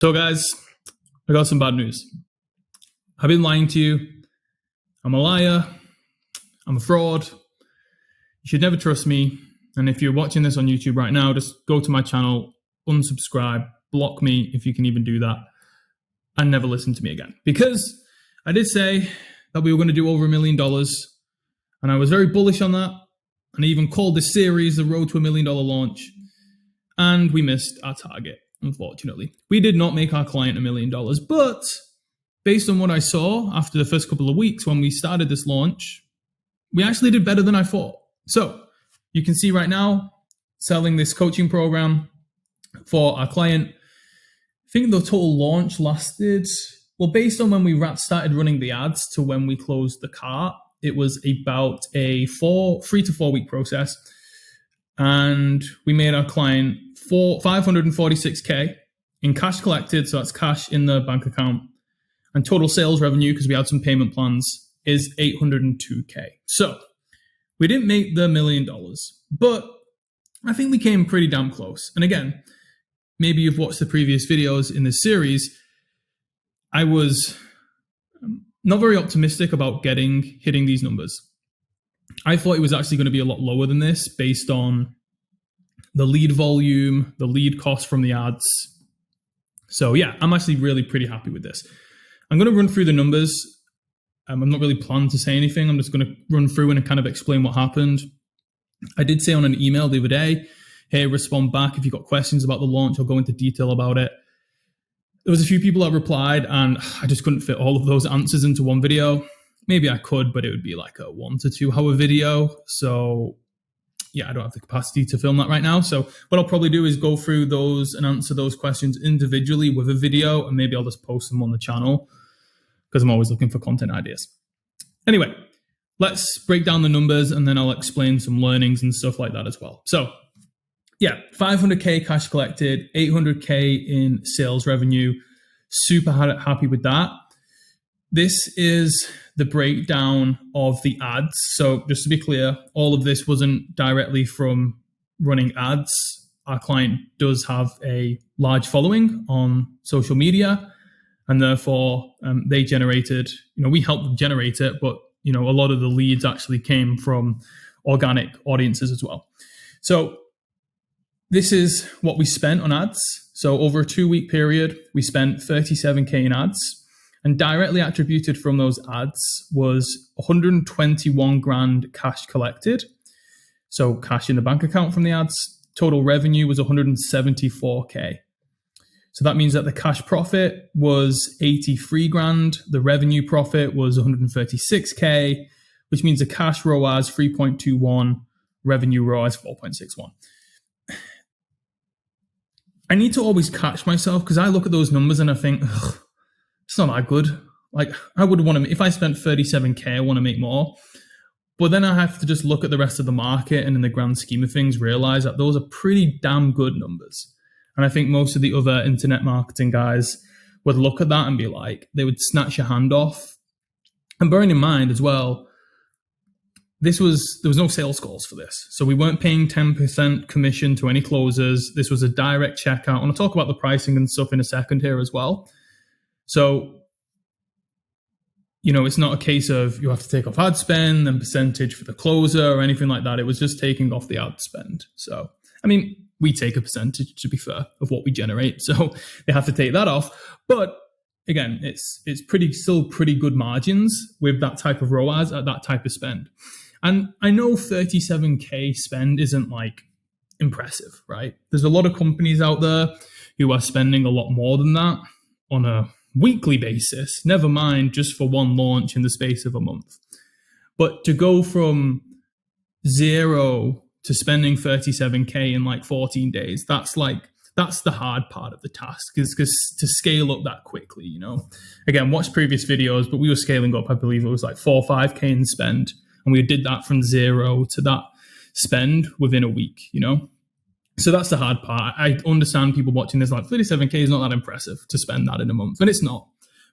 So guys, I got some bad news. I've been lying to you. I'm a liar. I'm a fraud. You should never trust me. And if you're watching this on YouTube right now, just go to my channel, unsubscribe, block me if you can even do that, and never listen to me again. Because I did say that we were going to do over $1 million, and I was very bullish on that. And I even called this series the Road to $1 Million Launch. And we missed our target. Unfortunately, we did not make our client $1 million, but based on what I saw after the first couple of weeks when we started this launch, we actually did better than I thought. So you can see right now, selling this coaching program for our client. I think the total launch lasted, well, based on when we started running the ads to when we closed the cart, it was about a 3 to 4 week process. And we made our client $546K in cash collected, so that's cash in the bank account. And total sales revenue, because we had some payment plans, is $802K. So we didn't make the $1 million, but I think we came pretty damn close. And again, maybe you've watched the previous videos in this series. I was not very optimistic about hitting these numbers. I thought it was actually going to be a lot lower than this based on the lead volume, the lead cost from the ads. So yeah, I'm actually really pretty happy with this. I'm going to run through the numbers. I'm not really planning to say anything. I'm just going to run through and kind of explain what happened. I did say on an email the other day, hey, respond back if you've got questions about the launch. I'll go into detail about it. There was a few people that replied, and I just couldn't fit all of those answers into one video. Maybe I could, but it would be like a 1 to 2 hour video. So yeah, I don't have the capacity to film that right now. So what I'll probably do is go through those and answer those questions individually with a video, and maybe I'll just post them on the channel because I'm always looking for content ideas. Anyway, let's break down the numbers and then I'll explain some learnings and stuff like that as well. So yeah, 500K cash collected, 800K in sales revenue. Super happy with that. This is the breakdown of the ads. So just to be clear, all of this wasn't directly from running ads. Our client does have a large following on social media, and therefore they generated, we helped them generate it, but a lot of the leads actually came from organic audiences as well. So this is what we spent on ads. So over a 2-week period, we spent 37K in ads. And directly attributed from those ads was 121 grand cash collected. So cash in the bank account from the ads. Total revenue was 174K. So that means that the cash profit was 83 grand. The revenue profit was 136K, which means the cash ROAS 3.21, revenue ROAS 4.61. I need to always catch myself because I look at those numbers and I think, ugh, it's not that good. Like I would want to, if I spent 37K, I want to make more. But then I have to just look at the rest of the market and in the grand scheme of things, realize that those are pretty damn good numbers. And I think most of the other internet marketing guys would look at that and be like, they would snatch your hand off. And bearing in mind as well, there was no sales calls for this. So we weren't paying 10% commission to any closers. This was a direct checkout. And I'll talk about the pricing and stuff in a second here as well. So, it's not a case of you have to take off ad spend and percentage for the closer or anything like that. It was just taking off the ad spend. So, we take a percentage, to be fair, of what we generate. So they have to take that off. But again, it's still pretty good margins with that type of ROAS at that type of spend. And I know 37K spend isn't like impressive, right? There's a lot of companies out there who are spending a lot more than that on a weekly basis, never mind just for one launch in the space of a month. But to go from 0 to spending 37K in like 14 days, that's the hard part of the task, is because to scale up that quickly, Again, watch previous videos, but we were scaling up, I believe it was like 4 or 5K in spend. And we did that from 0 to that spend within a week, So that's the hard part. I understand people watching this like 37K is not that impressive to spend that in a month, and it's not.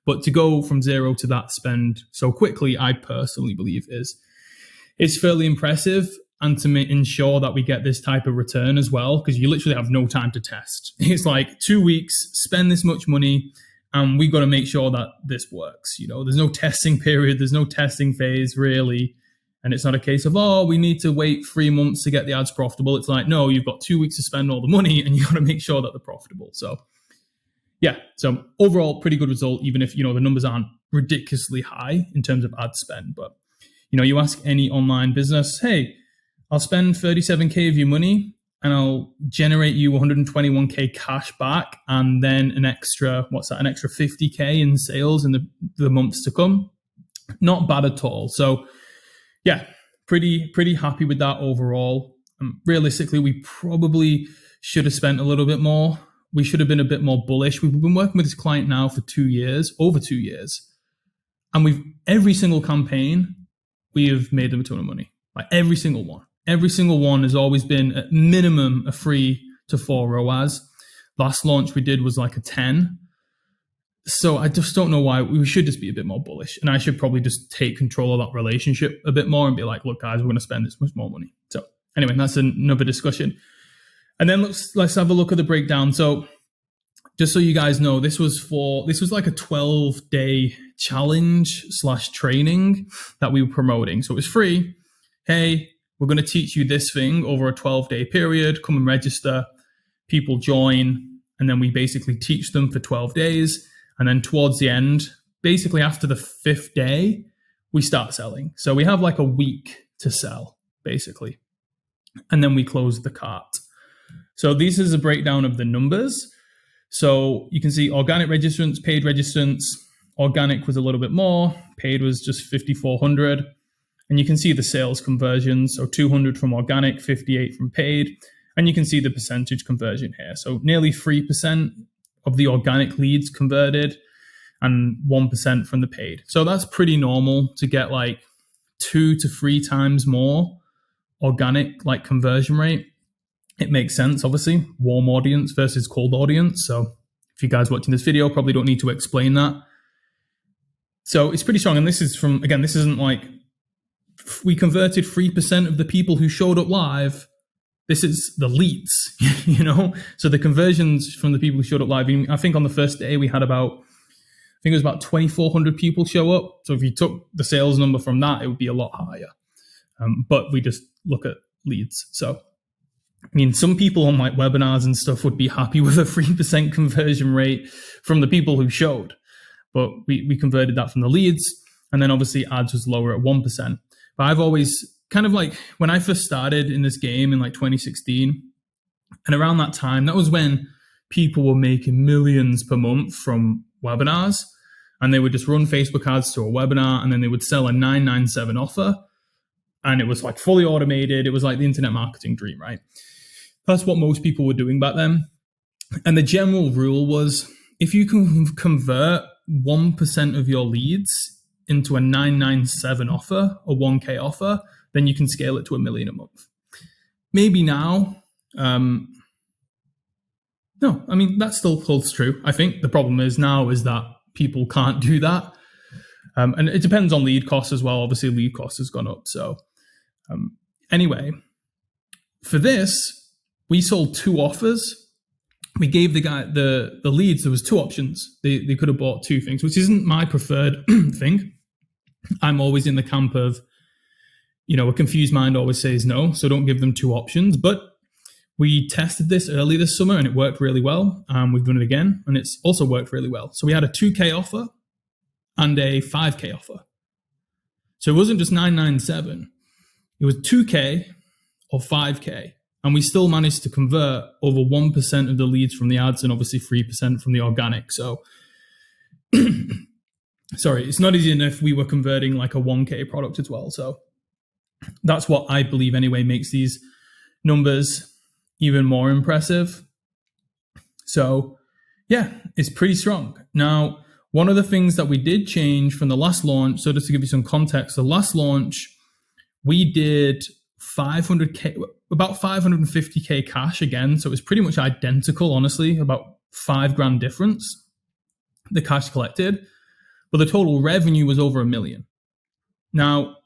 But to go from 0 to that spend so quickly, I personally believe is fairly impressive. and to ensure that we get this type of return as well, because you literally have no time to test. It's like 2 weeks, spend this much money, and we've got to make sure that this works. There's no testing period, there's no testing phase really. And it's not a case of, we need to wait 3 months to get the ads profitable. It's like, no, you've got 2 weeks to spend all the money and you've got to make sure that they're profitable. So yeah, so overall, pretty good result, even if, the numbers aren't ridiculously high in terms of ad spend. But, you ask any online business, hey, I'll spend 37K of your money and I'll generate you 121K cash back and then an extra 50K in sales in the months to come. Not bad at all. So yeah, pretty happy with that overall. Realistically, we probably should have spent a little bit more. We should have been a bit more bullish. We've been working with this client now for over 2 years. And every single campaign, we have made them a ton of money. Like every single one. Every single one has always been at minimum a 3 to 4 ROAS. Last launch we did was like a 10. So I just don't know why. We should just be a bit more bullish. And I should probably just take control of that relationship a bit more and be like, look, guys, we're going to spend this much more money. So anyway, that's another discussion. And then let's have a look at the breakdown. So just so you guys know, this was like a 12-day challenge / training that we were promoting. So it was free. Hey, we're going to teach you this thing over a 12-day period. Come and register. People join. And then we basically teach them for 12 days. And then towards the end, basically after the 5th day, we start selling. So we have like a week to sell, basically. And then we close the cart. So this is a breakdown of the numbers. So you can see organic registrants, paid registrants. Organic was a little bit more. Paid was just 5,400. And you can see the sales conversions. So 200 from organic, 58 from paid. And you can see the percentage conversion here. So nearly 3% of the organic leads converted and 1% from the paid. So that's pretty normal to get like 2 to 3 times more organic like conversion rate. It makes sense, obviously, warm audience versus cold audience. So if you guys watching this video, probably don't need to explain that. So it's pretty strong. And this is this isn't like we converted 3% of the people who showed up live. This is the leads, So the conversions from the people who showed up live, I think on the first day we had it was about 2,400 people show up. So if you took the sales number from that, it would be a lot higher. But we just look at leads. So, some people on like webinars and stuff would be happy with a 3% conversion rate from the people who showed. But we converted that from the leads. And then obviously ads was lower at 1%. But I've always kind of like when I first started in this game in like 2016, and around that time, that was when people were making millions per month from webinars, and they would just run Facebook ads to a webinar, and then they would sell a 997 offer, and it was like fully automated. It was like the internet marketing dream, right? That's what most people were doing back then. And the general rule was if you can convert 1% of your leads into a 997 offer, a 1K offer, then you can scale it to $1 million a month. Maybe now, no, that still holds true. I think the problem is that people can't do that. And it depends on lead costs as well. Obviously, lead cost has gone up. So anyway, for this, we sold 2 offers. We gave the guy the leads. There was 2 options. They could have bought 2 things, which isn't my preferred thing. I'm always in the camp of, a confused mind always says no. So don't give them 2 options. But we tested this early this summer and it worked really well. We've done it again and it's also worked really well. So we had a 2K offer and a 5K offer. So it wasn't just 997. It was 2K or 5K. And we still managed to convert over 1% of the leads from the ads and obviously 3% from the organic. So, sorry, it's not easy enough we were converting like a 1K product as well. So that's what I believe anyway makes these numbers even more impressive. So yeah, it's pretty strong. Now, one of the things that we did change from the last launch, so just to give you some context, the last launch, we did 500K, about 550K cash again. So it was pretty much identical, honestly, about $5,000 difference, the cash collected, but the total revenue was over $1 million. Now,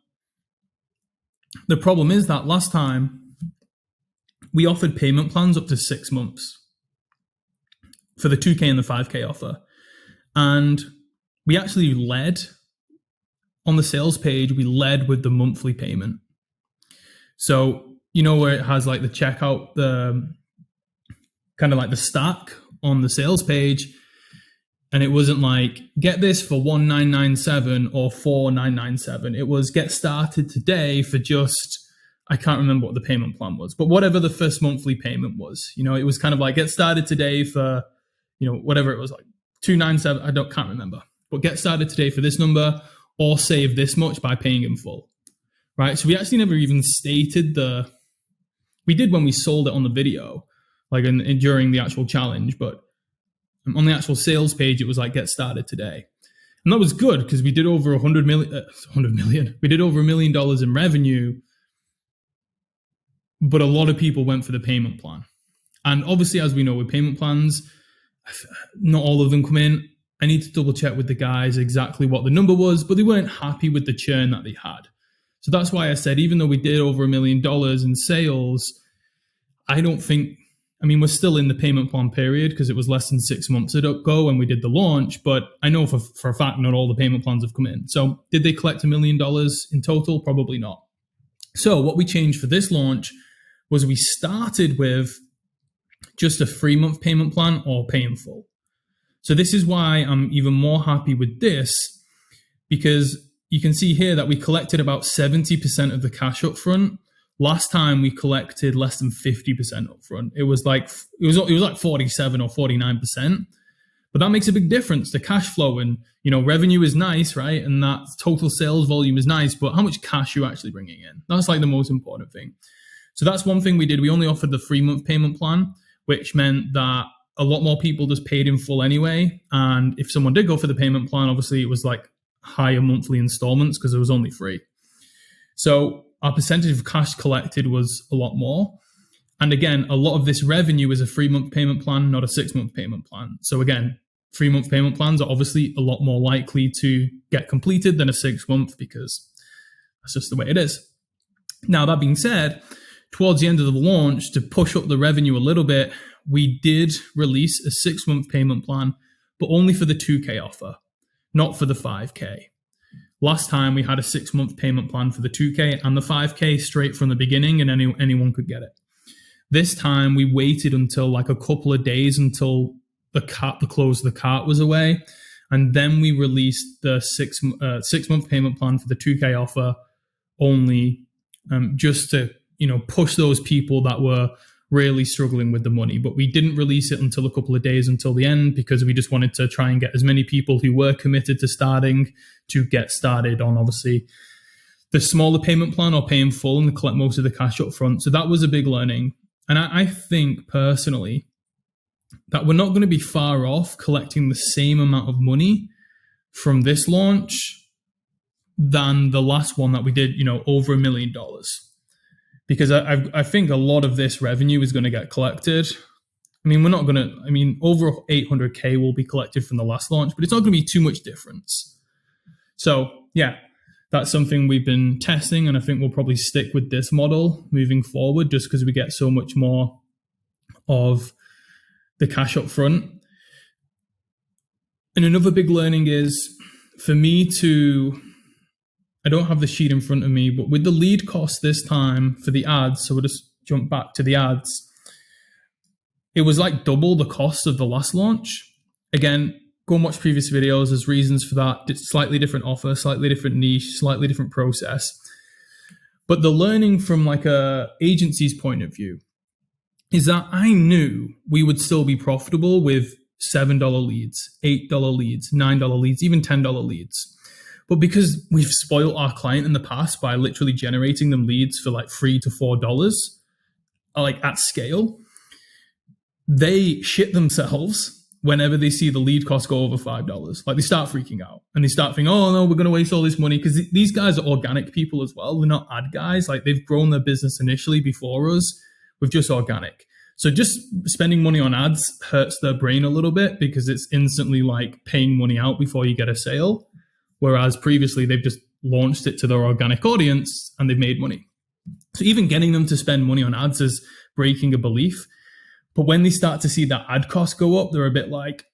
The problem is that last time we offered payment plans up to 6 months for the 2K and the 5K offer. And we actually led on the sales page, we led with the monthly payment. So, you know, where it has like the checkout, the kind of like the stack on the sales page. And it wasn't like, get this for 1997 or 4997. It was get started today for just, I can't remember what the payment plan was, but whatever the first monthly payment was, you know, it was kind of like get started today for, you know, whatever it was, like 297, can't remember, but get started today for this number or save this much by paying in full, right? So we actually never even stated we did when we sold it on the video, like during the actual challenge, but on the actual sales page, it was like, get started today. And that was good because we did over 100 million. We did over $1 million in revenue, but a lot of people went for the payment plan. And obviously, as we know with payment plans, not all of them come in. I need to double check with the guys exactly what the number was, but they weren't happy with the churn that they had. So that's why I said, even though we did over $1 million in sales, we're still in the payment plan period because it was less than 6 months ago when we did the launch, but I know for a fact not all the payment plans have come in. So did they collect $1 million in total? Probably not. So what we changed for this launch was we started with just a 3-month payment plan or pay in full. So this is why I'm even more happy with this, because you can see here that we collected about 70% of the cash up front. Last time we collected less than 50% up front. It was like 47 or 49%. But that makes a big difference. The cash flow and, you know, revenue is nice, right? And that total sales volume is nice, but how much cash are you actually bringing in? That's like the most important thing. So that's one thing we did. We only offered the 3-month payment plan, which meant that a lot more people just paid in full anyway. And if someone did go for the payment plan, obviously it was like higher monthly installments because it was only free. So our percentage of cash collected was a lot more. And again, a lot of this revenue is a 3-month payment plan, not a 6-month payment plan. So again, 3-month payment plans are obviously a lot more likely to get completed than a 6-month because that's just the way it is. Now, that being said, towards the end of the launch, to push up the revenue a little bit, we did release a 6-month payment plan, but only for the 2K offer, not for the 5K. Last time we had a 6-month payment plan for the 2K and the 5K straight from the beginning, and anyone could get it. This time we waited until like a couple of days until the close of the cart was away, and then we released the 6-month payment plan for the 2K offer only, just to, you know, push those people that were really struggling with the money. But we didn't release it until a couple of days until the end because we just wanted to try and get as many people who were committed to starting to get started on obviously the smaller payment plan or pay in full and collect most of the cash up front. So that was a big learning. And I think personally that we're not going to be far off collecting the same amount of money from this launch than the last one that we did, you know, over $1 million. Because I think a lot of this revenue is going to get collected. I mean, over 800K will be collected from the last launch, but it's not going to be too much difference. So yeah, that's something we've been testing, and I think we'll probably stick with this model moving forward just because we get so much more of the cash up front. And another big learning is for me I don't have the sheet in front of me, but with the lead cost this time for the ads, so we'll just jump back to the ads, it was like double the cost of the last launch. Again, go and watch previous videos. There's reasons for that. It's slightly different offer, slightly different niche, slightly different process. But the learning from like a agency's point of view is that I knew we would still be profitable with $7 leads, $8 leads, $9 leads, even $10 leads. But because we've spoiled our client in the past by literally generating them leads for like $3 to $4, like at scale, they shit themselves whenever they see the lead cost go over $5. Like they start freaking out and they start thinking, oh no, we're going to waste all this money. Because these guys are organic people as well. They're not ad guys. Like they've grown their business initially before us with just organic. So just spending money on ads hurts their brain a little bit because it's instantly like paying money out before you get a sale. Whereas previously they've just launched it to their organic audience and they've made money. So even getting them to spend money on ads is breaking a belief. But when they start to see that ad cost go up, they're a bit like,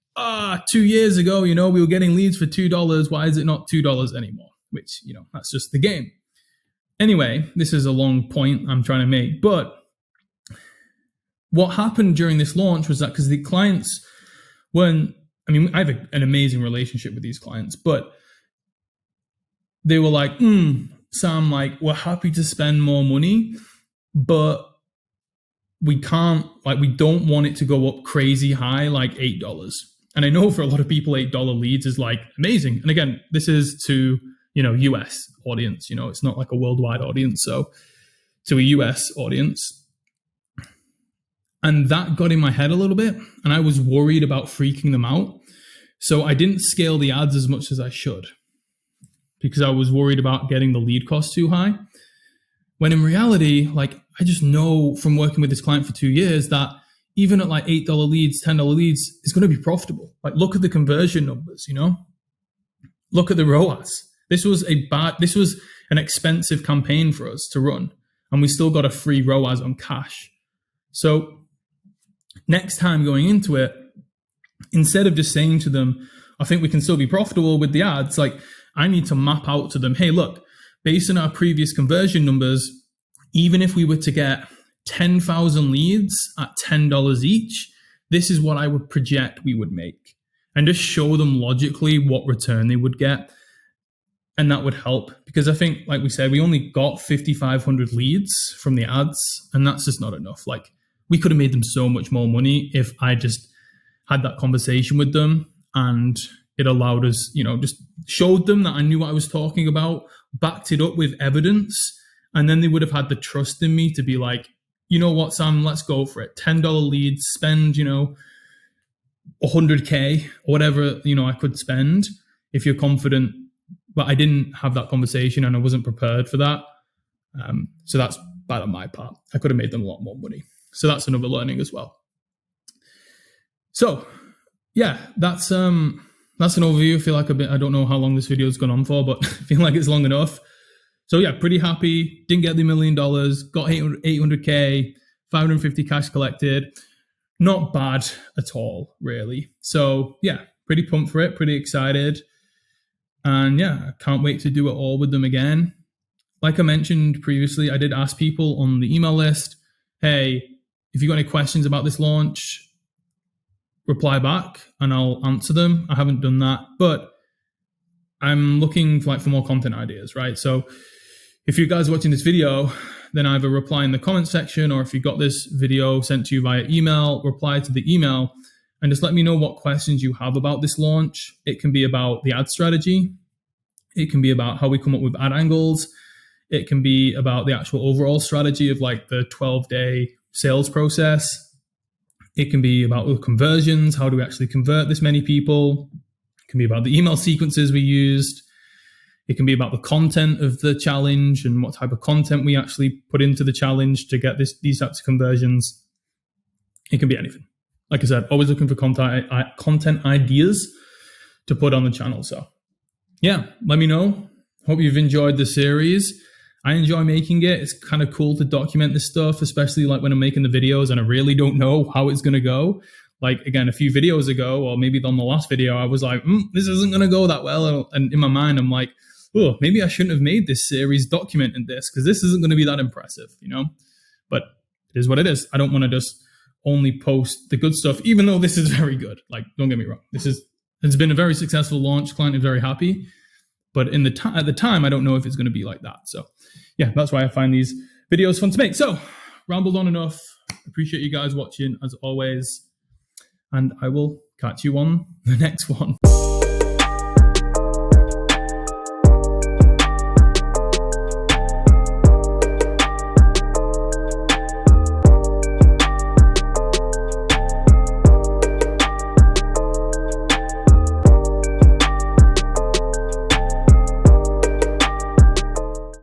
2 years ago, we were getting leads for $2. Why is it not $2 anymore? Which, that's just the game. Anyway, this is a long point I'm trying to make. But what happened during this launch was that because the clients I have an amazing relationship with these clients, but they were like, Sam, we're happy to spend more money, but we can't, we don't want it to go up crazy high, like $8. And I know for a lot of people, $8 leads is amazing. And again, this is to, US audience, it's not like a worldwide audience. So to a US audience. And that got in my head a little bit. And I was worried about freaking them out. So I didn't scale the ads as much as I should because I was worried about getting the lead cost too high. When in reality, I just know from working with this client for 2 years that even at $8 leads, $10 leads, it's going to be profitable. Look at the conversion numbers, Look at the ROAS. This was an expensive campaign for us to run, and we still got a free ROAS on cash. So next time going into it, instead of just saying to them, I think we can still be profitable with the ads, I need to map out to them, hey, look, based on our previous conversion numbers, even if we were to get 10,000 leads at $10 each, this is what I would project we would make. And just show them logically what return they would get. And that would help. Because I think, like we said, we only got 5,500 leads from the ads, and that's just not enough. We could have made them so much more money if I just had that conversation with them and it allowed us, just showed them that I knew what I was talking about, backed it up with evidence, and then they would have had the trust in me to be like, you know what, Sam, let's go for it. $10 leads, spend, $100K or whatever, I could spend if you're confident. But I didn't have that conversation and I wasn't prepared for that. So that's bad on my part. I could have made them a lot more money. So that's another learning as well. So yeah, that's an overview. I feel like I don't know how long this video has gone on for, but I feel like it's long enough. So yeah, pretty happy. Didn't get the $1 million, got 800K, 550 cash collected. Not bad at all, really. So yeah, pretty pumped for it, pretty excited. And yeah, I can't wait to do it all with them again. Like I mentioned previously, I did ask people on the email list, hey, if you got any questions about this launch, reply back and I'll answer them. I haven't done that, but I'm looking for more content ideas, right? So if you guys are watching this video, then either reply in the comment section, or if you got this video sent to you via email, reply to the email and just let me know what questions you have about this launch. It can be about the ad strategy. It can be about how we come up with ad angles. It can be about the actual overall strategy of the 12-day sales process. It can be about the conversions. How do we actually convert this many people? It can be about the email sequences we used. It can be about the content of the challenge and what type of content we actually put into the challenge to get these types of conversions. It can be anything. Like I said, always looking for content ideas to put on the channel. So yeah, let me know. Hope you've enjoyed the series. I enjoy making it. It's kind of cool to document this stuff, especially when I'm making the videos and I really don't know how it's going to go. Again, a few videos ago, or maybe on the last video, I was like, this isn't going to go that well. And in my mind, I'm like, oh, maybe I shouldn't have made this series documenting this because this isn't going to be that impressive, But it is what it is. I don't want to just only post the good stuff, even though this is very good. Don't get me wrong. It's been a very successful launch. Client is very happy. But at the time, I don't know if it's going to be like that. So yeah, that's why I find these videos fun to make. So rambled on enough. Appreciate you guys watching as always. And I will catch you on the next one.